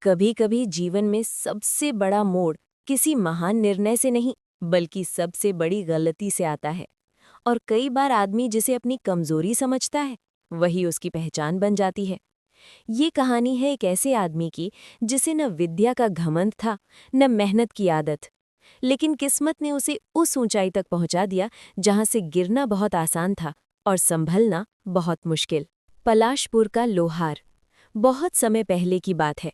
कभी कभी जीवन में सबसे बड़ा मोड़ किसी महान निर्णय से नहीं बल्कि सबसे बड़ी गलती से आता है। और कई बार आदमी जिसे अपनी कमजोरी समझता है वही उसकी पहचान बन जाती है। ये कहानी है एक ऐसे आदमी की जिसे न विद्या का घमंड था न मेहनत की आदत, लेकिन किस्मत ने उसे उस ऊंचाई तक पहुंचा दिया जहां से गिरना बहुत आसान था और संभलना बहुत मुश्किल। पलाशपुर का लोहार। बहुत समय पहले की बात है।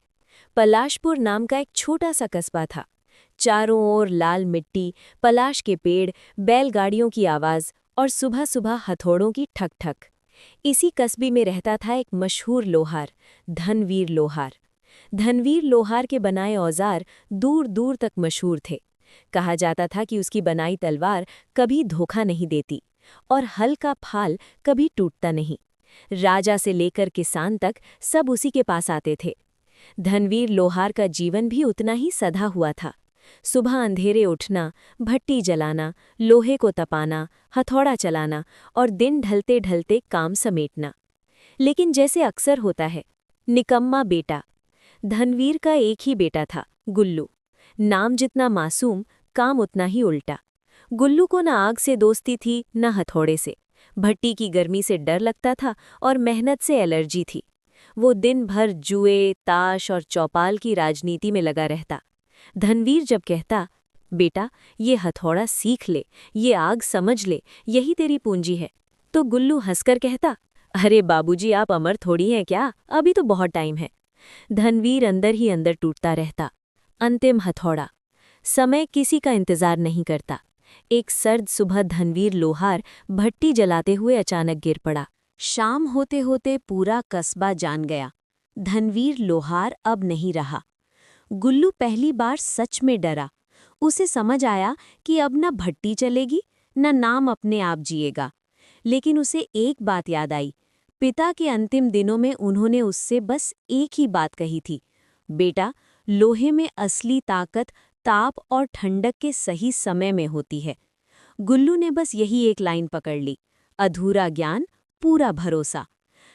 पलाशपुर नाम का एक छोटा सा कस्बा था। चारों ओर लाल मिट्टी, पलाश के पेड़, बैलगाड़ियों की आवाज और सुबह सुबह हथौड़ों की ठक ठक। इसी कस्बे में रहता था एक मशहूर लोहार, धनवीर लोहार। धनवीर लोहार के बनाए औजार दूर दूर तक मशहूर थे। कहा जाता था कि उसकी बनाई तलवार कभी धोखा नहीं देती और हल का फाल कभी टूटता नहीं। राजा से लेकर किसान तक सब उसी के पास आते थे। धनवीर लोहार का जीवन भी उतना ही सधा हुआ था। सुबह अंधेरे उठना, भट्टी जलाना, लोहे को तपाना, हथौड़ा चलाना और दिन ढलते ढलते काम समेटना। लेकिन जैसे अक्सर होता है, निकम्मा बेटा। धनवीर का एक ही बेटा था, गुल्लू। नाम जितना मासूम, काम उतना ही उल्टा। गुल्लू को न आग से दोस्ती थी न हथौड़े से। भट्टी की गर्मी से डर लगता था और मेहनत से एलर्जी थी। वो दिन भर जुए, ताश और चौपाल की राजनीति में लगा रहता। धनवीर जब कहता, बेटा ये हथौड़ा सीख ले, ये आग समझ ले, यही तेरी पूंजी है, तो गुल्लू हंसकर कहता, अरे बाबूजी आप अमर थोड़ी हैं क्या, अभी तो बहुत टाइम है। धनवीर अंदर ही अंदर टूटता रहता। अंतिम हथौड़ा। समय किसी का इंतजार नहीं करता। एक सर्द सुबह धनवीर लोहार भट्टी जलाते हुए अचानक गिर पड़ा। शाम होते होते पूरा कस्बा जान गया, धनवीर लोहार अब नहीं रहा। गुल्लू पहली बार सच में डरा। उसे समझ आया कि अब न भट्टी चलेगी न नाम अपने आप जिएगा। लेकिन उसे एक बात याद आई। पिता के अंतिम दिनों में उन्होंने उससे बस एक ही बात कही थी, बेटा लोहे में असली ताकत ताप और ठंडक के सही समय में होती है। गुल्लू ने बस यही एक लाइन पकड़ ली, अधूरा ज्ञान पूरा भरोसा।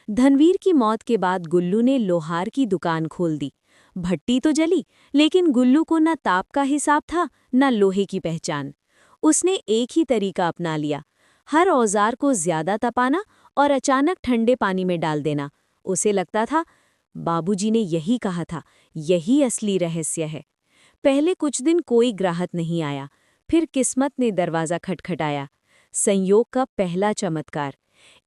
धनवीर की मौत के बाद गुल्लू ने लोहार की दुकान खोल दी। भट्टी तो जली, लेकिन गुल्लू को न ताप का हिसाब था न लोहे की पहचान। उसने एक ही तरीका अपना लिया, हर औजार को ज्यादा तपाना और अचानक ठंडे पानी में डाल देना। उसे लगता था बाबूजी ने यही कहा था, यही असली रहस्य है। पहले कुछ दिन कोई ग्राहक नहीं आया, फिर किस्मत ने दरवाज़ा खटखटाया। संयोग का पहला चमत्कार।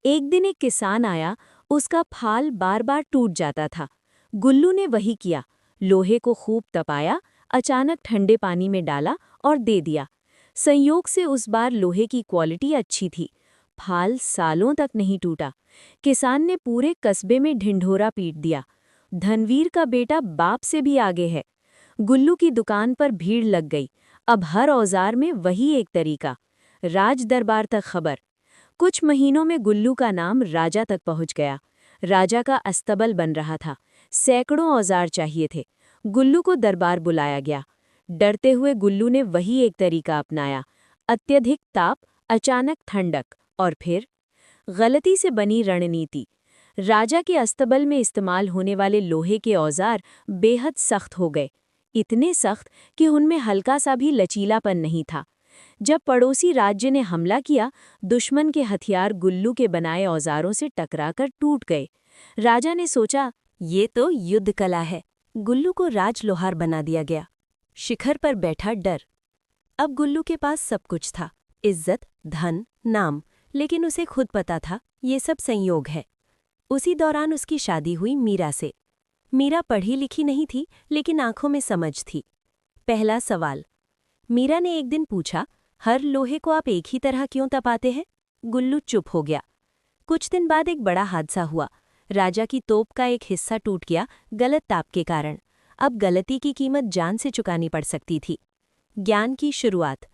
एक दिन एक किसान आया, उसका फाल बार बार टूट जाता था। गुल्लू ने वही किया, लोहे को खूब तपाया, अचानक ठंडे पानी में डाला और दे दिया। संयोग से उस बार लोहे की क्वालिटी अच्छी थी, फाल सालों तक नहीं टूटा। किसान ने पूरे कस्बे में ढिंढोरा पीट दिया, धनवीर का बेटा बाप से भी आगे है। गुल्लू की दुकान पर भीड़ लग गई। अब हर औजार में वही एक तरीका। राज दरबार तक खबर। कुछ महीनों में गुल्लू का नाम राजा तक पहुंच गया। राजा का अस्तबल बन रहा था, सैकड़ों औजार चाहिए थे। गुल्लू को दरबार बुलाया गया। डरते हुए गुल्लू ने वही एक तरीका अपनाया, अत्यधिक ताप, अचानक ठंडक और फिर गलती से बनी रणनीति। राजा के अस्तबल में इस्तेमाल होने वाले लोहे के औजार बेहद सख्त हो गए, इतने सख्त कि उनमें हल्का सा भी लचीलापन नहीं था। जब पड़ोसी राज्य ने हमला किया, दुश्मन के हथियार गुल्लू के बनाए औजारों से टकराकर टूट गए। राजा ने सोचा, ये तो युद्ध कला है। गुल्लू को राज लोहार बना दिया गया। शिखर पर बैठा डर। अब गुल्लू के पास सब कुछ था, इज्जत, धन, नाम, लेकिन उसे खुद पता था ये सब संयोग है। उसी दौरान उसकी शादी हुई मीरा से। मीरा पढ़ी लिखी नहीं थी, लेकिन आंखों में समझ थी। पहला सवाल। मीरा ने एक दिन पूछा, हर लोहे को आप एक ही तरह क्यों तपाते हैं? गुल्लू चुप हो गया। कुछ दिन बाद एक बड़ा हादसा हुआ। राजा की तोप का एक हिस्सा टूट गया, गलत ताप के कारण। अब गलती की कीमत जान से चुकानी पड़ सकती थी। ज्ञान की शुरुआत।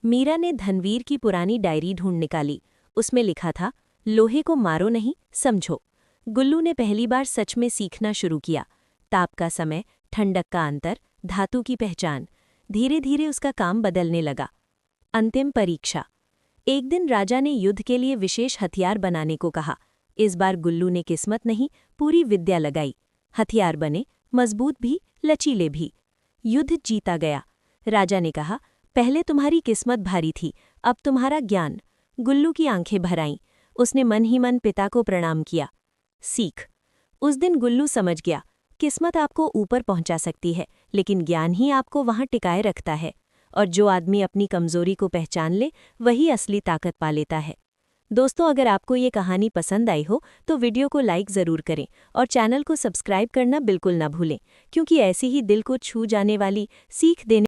मीरा ने धनवीर की पुरानी डायरी ढूंढ निकाली। उसमें लिखा था, लोहे को मारो नहीं, समझो। गुल्लू ने पहली बार सच में सीखना शुरू किया। ताप का समय, ठंडक का अंतर, धातु की पहचान। धीरे धीरे उसका काम बदलने लगा। अंतिम परीक्षा। एक दिन राजा ने युद्ध के लिए विशेष हथियार बनाने को कहा। इस बार गुल्लू ने किस्मत नहीं, पूरी विद्या लगाई। हथियार बने, मजबूत भी, लचीले भी। युद्ध जीता गया। राजा ने कहा, पहले तुम्हारी किस्मत भारी थी, अब तुम्हारा ज्ञान। गुल्लू की आंखें भर आईं। उसने मन ही मन पिता को प्रणाम किया। सीख। उस दिन गुल्लू समझ गया, किस्मत आपको ऊपर पहुंचा सकती है, लेकिन ज्ञान ही आपको वहां टिकाए रखता है। और जो आदमी अपनी कमजोरी को पहचान ले, वही असली ताकत पा लेता है। दोस्तों, अगर आपको ये कहानी पसंद आई हो तो वीडियो को लाइक ज़रूर करें और चैनल को सब्सक्राइब करना बिल्कुल ना भूलें, क्योंकि ऐसी ही दिल को छू जाने वाली, सीख देने